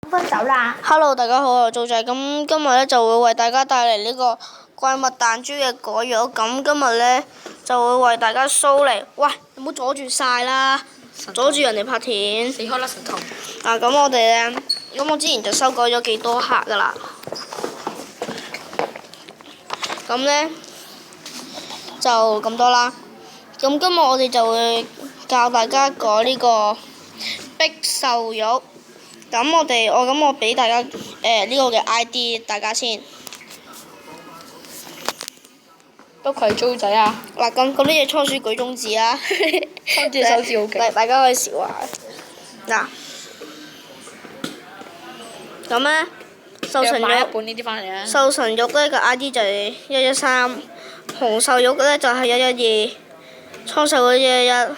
分手啦 Hello，大家好，我係做仔。咁今日咧就會為大家帶嚟呢個怪物彈珠嘅果肉。咁今日咧就會為大家 show 嚟。喂，你唔好阻住晒啦，阻住人哋拍片。死開啦神童！咁我哋咧，咁我之前就修改咗幾多客噶啦。咁咧就咁多啦。咁今日我哋就會教大家改呢個壁獸肉。咁我俾大家呢個嘅 ID 大家先。不愧係租仔啊！嗱，咁呢隻倉鼠舉中指啊！三隻手指好勁。大家可以笑下。嗱，咁咧獸神買一肉，本呢啲翻嚟啊！獸神肉咧個 ID 就係113，紅獸肉咧就係112，倉獸嗰111，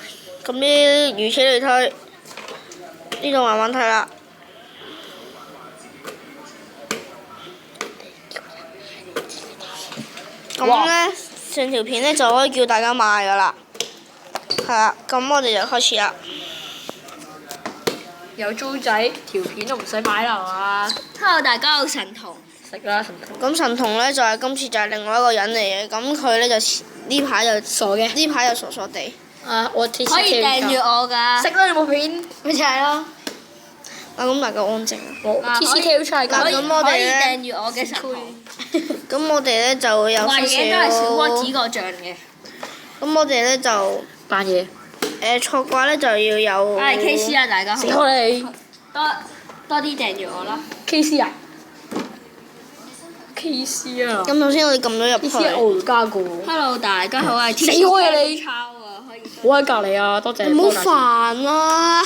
咁呢如此類推，呢度慢慢睇啦。咁咧，成條片咧就可以叫大家買噶啦，係啦。咁我哋就開始啦。有租仔條片都唔使買啦，係嘛？Hello，大家好，神童。食啦神童。咁神童咧就係今次就係另外一個人嚟嘅，咁佢咧就呢排就傻嘅。呢排就傻傻地。我 T C 可以訂閱我㗎。食啦你部片。咪就係咯。咁大家安靜啊。我 T C K 好出嚟㗎。咁我哋咧。可以訂閱我嘅神童。咁我哋咧就會有少少。畫嘢都係小屈子個像嘅。咁我哋咧就扮嘢。錯怪咧就要有。我係 K C 啊，大家好。食開你。多啲訂閱我啦。K C 啊？K C 啊。咁首先我哋撳咗入去。K C 係我加個。Hello，大家好，我係 T C 死開啊你！抄啊，可以。我喺隔離啊，多謝。你唔好煩啊！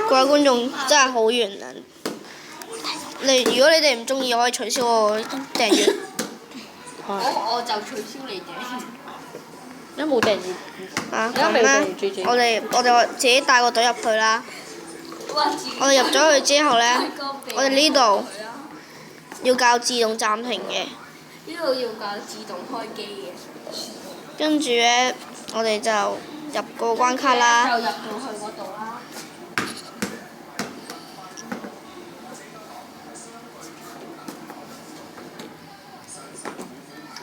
各位觀眾真係好圓啊！如果你哋唔中意，可以取消我訂閱。我就取消你嘅。而家冇訂閱。咁咧，我哋自己帶個隊入去啦。我哋入咗去之後咧，我哋呢度要教自動暫停嘅。呢度要教自動開機嘅。跟住咧，我哋就入個關卡啦。就入到去嗰度啦。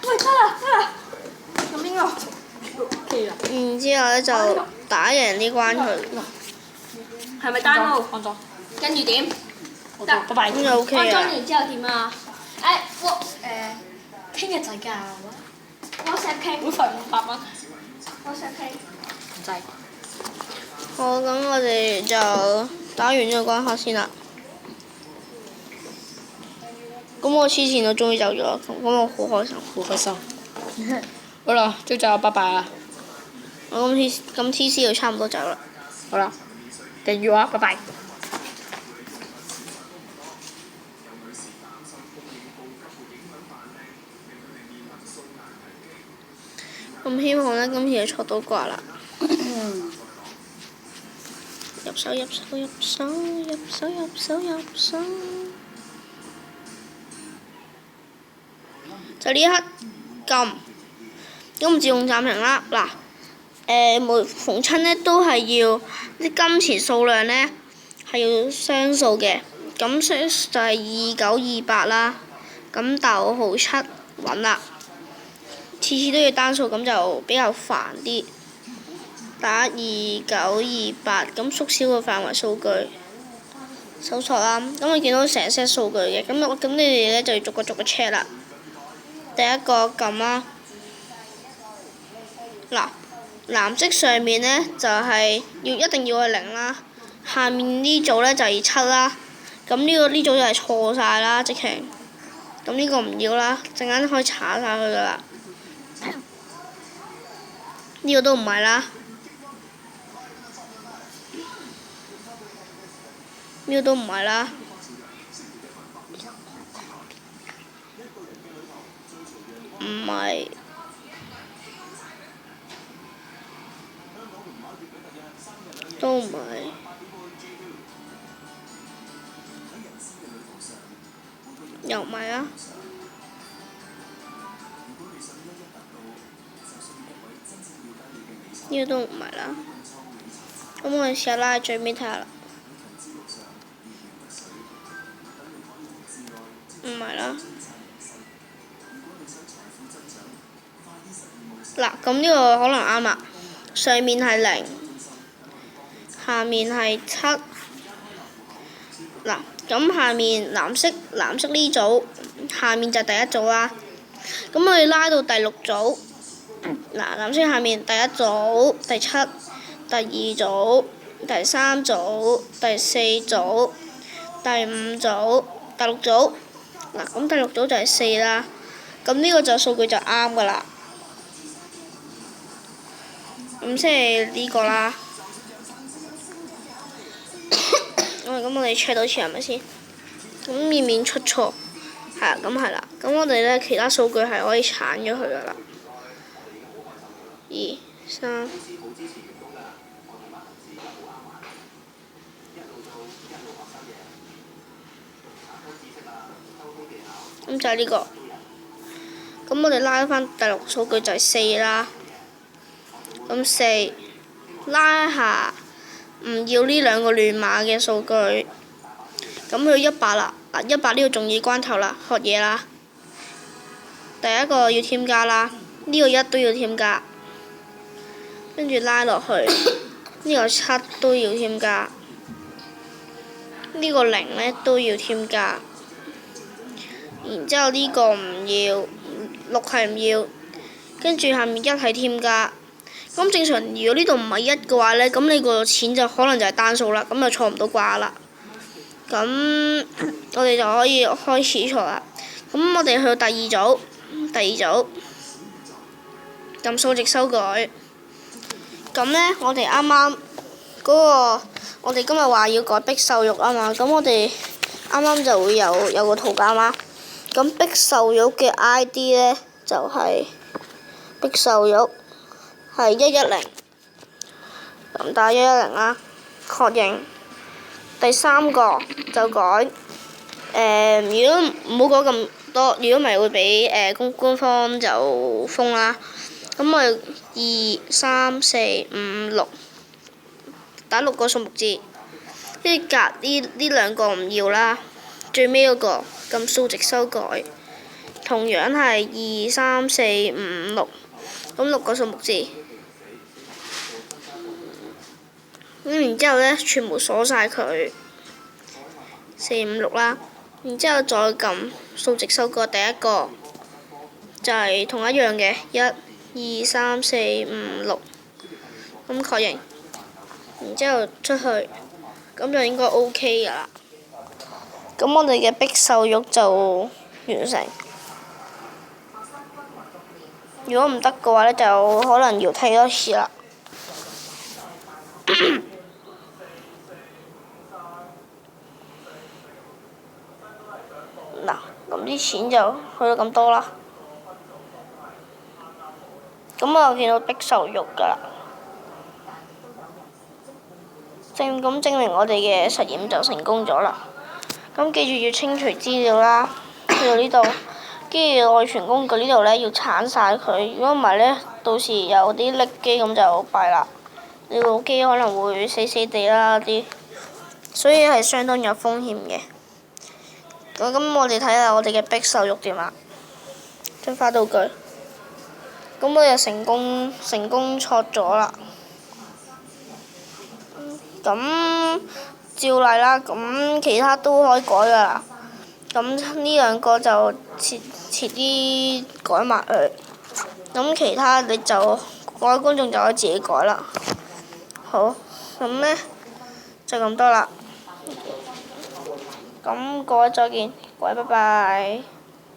喂，得啦！咁邊個？然之後咧就打贏呢關佢。係咪 download？安裝。跟住點？得，拜拜。咁就 OK 安裝啊。完之後點啊？聽日就教啊！WhatsApp 傾。會費500蚊。WhatsApp 傾。唔制。好，咁我哋就打完呢個關卡先啦。咁我黐線都終於走咗，咁我好開心。好開心。好啦，朝早拜拜啦。我咁 T.C 就差唔多走啦。好啦，訂閱啊，拜拜。咁希望咧，今次就錯到掛啦。入手。就呢一刻撳，咁自動暫停啦。嗱，每逢親咧都係要啲金錢數量咧係要雙數嘅，咁就係2928啦。咁逗號7揾啦，次次都要單數，咁就比較煩啲。打2928，咁縮小個範圍數據，搜索啦。咁你見到成 set 數據嘅，咁你哋咧就要逐個 check 啦。第一個撳啦，嗱，藍色上面咧就係一定要係0啦，下面呢組咧就係7啦，咁呢組就係錯晒啦，直情，咁呢個唔要啦，陣間可以查晒佢噶啦，呢個都唔係啦，呢個都唔係啦。唔係，都唔係，又唔係啊！呢個都唔係啦。咁我哋試下拉最尾睇下啦。唔係啦。嗱，咁呢個可能啱啦。上面係0，下面係7。嗱，咁下面藍色呢組，下面就係第一組啦。咁我哋拉到第6組，嗱，藍色下面第一組、第7、第2組、第3組、第4組、第5組、第6組。嗱，咁第6組就係4啦。咁呢個就數據就啱㗎啦。咁即係呢個啦。咁我哋 check 多次係咪先？咁免出錯，係啊，咁係啦。咁我哋咧其他數據係可以鏟咗佢噶啦。2、3。咁就係呢個。咁我哋拉翻第6數據就係4啦。咁4拉下。唔要呢兩個亂碼嘅數據，咁去100啦。嗱，100呢個重要關頭啦，學嘢啦。第一個要添加啦，呢個1都要添加，跟住拉落去，呢個7都要添加，呢個0呢都要添加，然之後呢個唔要，6係唔要，跟住下面1係添加。咁正常，如果呢度唔係1嘅話呢，咁你個錢就可能就係單數啦，咁就錯唔到掛啦。咁我哋就可以開始錯啦。咁我哋去到第二組，咁數值修改。咁呢，我哋啱啱嗰個，我哋今日話要改逼瘦肉啊嘛，咁我哋啱啱就會有個圖鑑啦。咁逼瘦肉嘅 ID 呢，就係逼瘦肉。係110，咁打110啦，確認。第3個就改，如果唔好改咁多，如果唔係會俾官方就封啦。咁我哋2、3、4、5、6，打6個數目字，跟住隔呢兩個唔要啦，最尾嗰個咁數值修改，同樣係2、3、4、5、6，咁6個數目字。咁然之後呢，全部鎖晒佢4、5、6啦。然之後再撳數值修改第一個，就係同一樣嘅1、2、3、4、5、6，咁確認。然之後出去，咁就應該 OK 㗎啦。咁我哋嘅逼瘦肉就完成。如果唔得嘅話呢，就可能要睇多次啦。嗱，咁啲錢就去到咁多啦。咁我又見到逼瘦肉㗎啦，咁證明我哋嘅實驗就成功咗啦。咁記住要清除資料啦，去到呢度，跟住內存工具呢度呢，要鏟晒佢，如果唔係呢，到時有啲甩機咁就弊啦。你部機可能會死死地啦啲，所以係相當有風險嘅。咁我哋睇下我哋嘅逼瘦肉點啦，進化道具。咁我哋成功錯咗啦。咁照例啦，咁其他都可以改㗎啦。咁呢兩個就遲啲改埋佢。咁其他你就各位觀眾就可以自己改啦。好，咁呢就咁多啦。咁各位再見，各位拜拜。